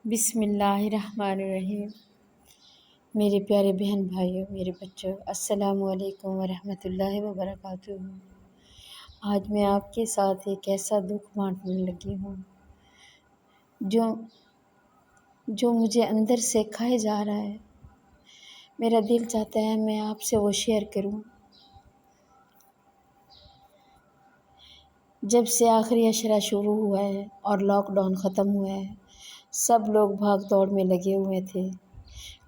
بسم اللہ الرحمن الرحیم۔ میرے پیارے بہن بھائیوں، میرے بچوں، السلام علیکم ورحمۃ اللہ وبرکاتہ۔ آج میں آپ کے ساتھ ایک ایسا دکھ بانٹنے لگی ہوں جو مجھے اندر سے کھائے جا رہا ہے۔ میرا دل چاہتا ہے میں آپ سے وہ شیئر کروں۔ جب سے آخری عشرہ شروع ہوا ہے اور لاک ڈاؤن ختم ہوا ہے، سب لوگ بھاگ دوڑ میں لگے ہوئے تھے۔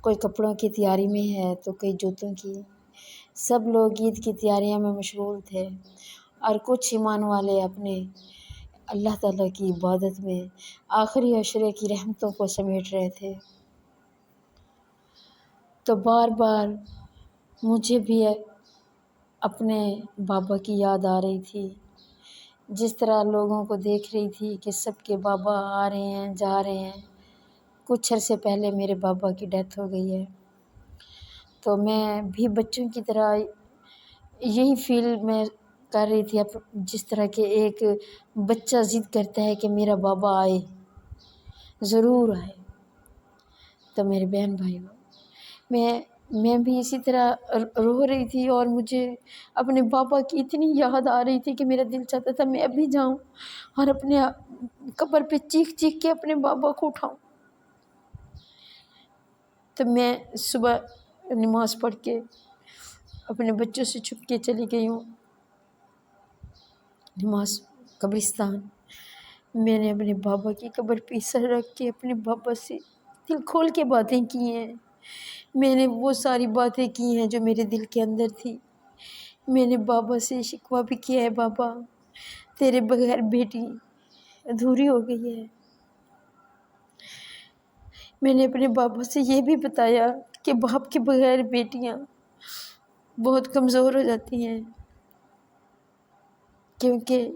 کوئی کپڑوں کی تیاری میں ہے تو کوئی جوتوں کی۔ سب لوگ عید کی تیاریاں میں مشغول تھے اور کچھ ایمان والے اپنے اللہ تعالیٰ کی عبادت میں آخری عشرے کی رحمتوں کو سمیٹ رہے تھے۔ تو بار بار مجھے بھی اپنے بابا کی یاد آ رہی تھی۔ جس طرح لوگوں کو دیکھ رہی تھی کہ سب کے بابا آ رہے ہیں جا رہے ہیں۔ کچھ عرصے پہلے میرے بابا کی ڈیتھ ہو گئی ہے، تو میں بھی بچوں کی طرح یہی فیل میں کر رہی تھی، جس طرح کہ ایک بچہ ضد کرتا ہے کہ میرا بابا آئے، ضرور آئے۔ تو میرے بہن بھائیوں، میں بھی اسی طرح رو رہی تھی اور مجھے اپنے بابا کی اتنی یاد آ رہی تھی کہ میرا دل چاہتا تھا میں ابھی جاؤں اور اپنے قبر پہ چیخ چیخ کے اپنے بابا کو اٹھاؤں۔ تو میں صبح نماز پڑھ کے اپنے بچوں سے چھپ کے چلی گئی ہوں نماز قبرستان۔ میں نے اپنے بابا کی قبر پہ سر رکھ کے اپنے بابا سے دل کھول کے باتیں کی ہیں۔ میں نے وہ ساری باتیں کی ہیں جو میرے دل کے اندر تھی۔ میں نے بابا سے شکوہ بھی کیا ہے، بابا تیرے بغیر بیٹی ادھوری ہو گئی ہے۔ میں نے اپنے بابا سے یہ بھی بتایا کہ باپ کے بغیر بیٹیاں بہت کمزور ہو جاتی ہیں، کیونکہ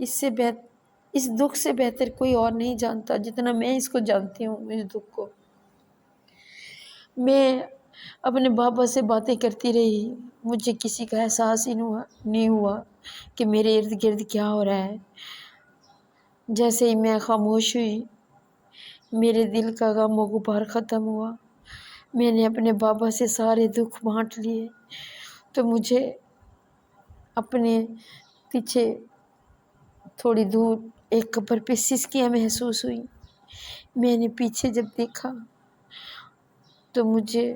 اس دکھ سے بہتر کوئی اور نہیں جانتا جتنا میں اس کو جانتی ہوں۔ اس دکھ کو میں اپنے بابا سے باتیں کرتی رہی، مجھے کسی کا احساس ہی نہیں ہوا کہ میرے ارد گرد کیا ہو رہا ہے۔ جیسے ہی میں خاموش ہوئی، میرے دل کا غم و غبار ختم ہوا۔ میں نے اپنے بابا سے سارے دکھ بانٹ لیے، تو مجھے اپنے پیچھے تھوڑی دور ایک قبر پہ سسکیاں محسوس ہوئی۔ میں نے پیچھے جب دیکھا تو مجھے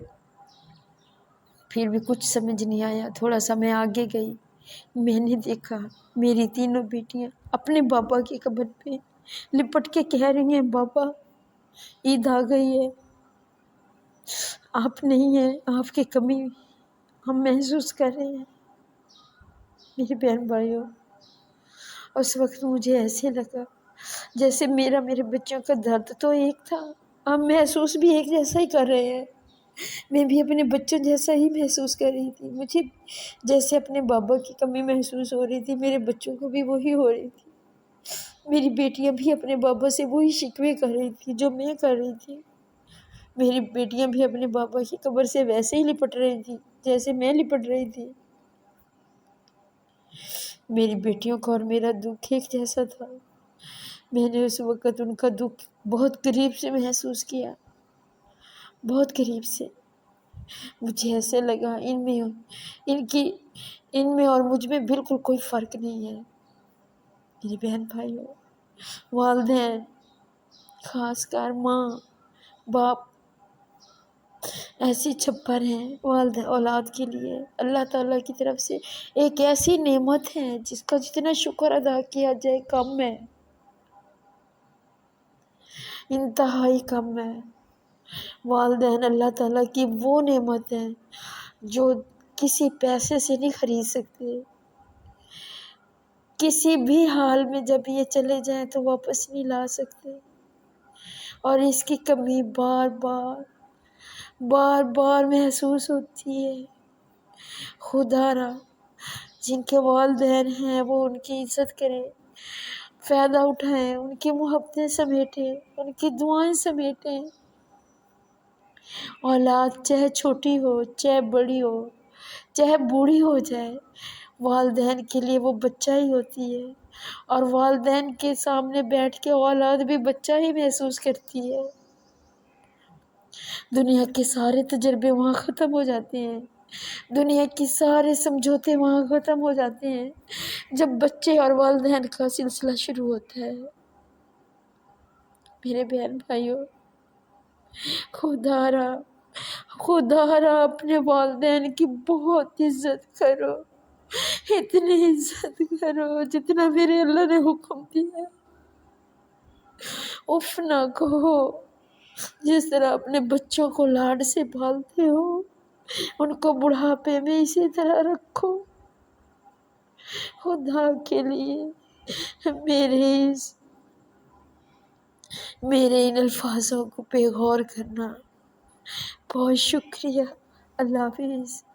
پھر بھی کچھ سمجھ نہیں آیا۔ تھوڑا سا میں آگے گئی، میں نے دیکھا میری تینوں بیٹیاں اپنے بابا کی قبر پہ لپٹ کے کہہ رہی ہیں، بابا عید آ گئی ہے، آپ نہیں ہیں، آپ کی کمی ہم محسوس کر رہے ہیں۔ میرے بہن بھائیوں، اس وقت مجھے ایسے لگا جیسے میرے بچوں کا درد تو ایک تھا، ہم محسوس بھی ایک جیسا ہی کر رہے ہیں۔ میں بھی اپنے بچوں جیسا ہی محسوس کر رہی تھی۔ مجھے جیسے اپنے بابا کی کمی محسوس ہو رہی تھی، میرے بچوں کو بھی وہی ہو رہی تھی۔ میری بیٹیاں بھی اپنے بابا سے وہی شکوے کر رہی تھی جو میں کر رہی تھی۔ میری بیٹیاں بھی اپنے بابا کی قبر سے ویسے ہی لپٹ رہی تھی جیسے میں لپٹ رہی تھی۔ میری بیٹیوں کا اور میرا دکھ ایک جیسا تھا۔ میں نے اس وقت ان کا دکھ بہت قریب سے محسوس کیا، بہت قریب سے۔ مجھے ایسے لگا ان میں اور مجھ میں بالکل کوئی فرق نہیں ہے۔ میری بہن بھائیوں، والدین، خاص کر ماں باپ ایسی چھپر ہیں والدین اولاد کے لیے اللہ تعالیٰ کی طرف سے ایک ایسی نعمت ہے جس کا جتنا شکر ادا کیا جائے کم ہے، انتہائی کم ہے۔ والدین اللہ تعالیٰ کی وہ نعمت ہے جو کسی پیسے سے نہیں خرید سکتے۔ کسی بھی حال میں جب یہ چلے جائیں تو واپس نہیں لا سکتے، اور اس کی کمی بار بار محسوس ہوتی ہے۔ خدا را جن کے والدین ہیں وہ ان کی عزت کریں، فائدہ اٹھائیں، ان کی محبتیں سمیٹیں، ان کی دعائیں سمیٹیں۔ اولاد چاہے چھوٹی ہو، چاہے بڑی ہو، چاہے بوڑھی ہو جائے، والدین کے لیے وہ بچہ ہی ہوتی ہے، اور والدین کے سامنے بیٹھ کے اولاد بھی بچہ ہی محسوس کرتی ہے۔ دنیا کے سارے تجربے وہاں ختم ہو جاتے ہیں، دنیا کے سارے سمجھوتے وہاں ختم ہو جاتے ہیں جب بچے اور والدین کا سلسلہ شروع ہوتا ہے۔ میرے بہن بھائیوں، خدا را اپنے والدین کی بہت عزت کرو، اتنی عزت کرو جتنا میرے اللہ نے حکم دیا۔ اف نہ کہو، جس طرح اپنے بچوں کو لاڈ سے پالتے ہو ان کو بڑھاپے میں اسی طرح رکھو۔ خدا کے لیے میرے ان الفاظوں کو پہ غور کرنا۔ بہت شکریہ۔ اللہ حافظ۔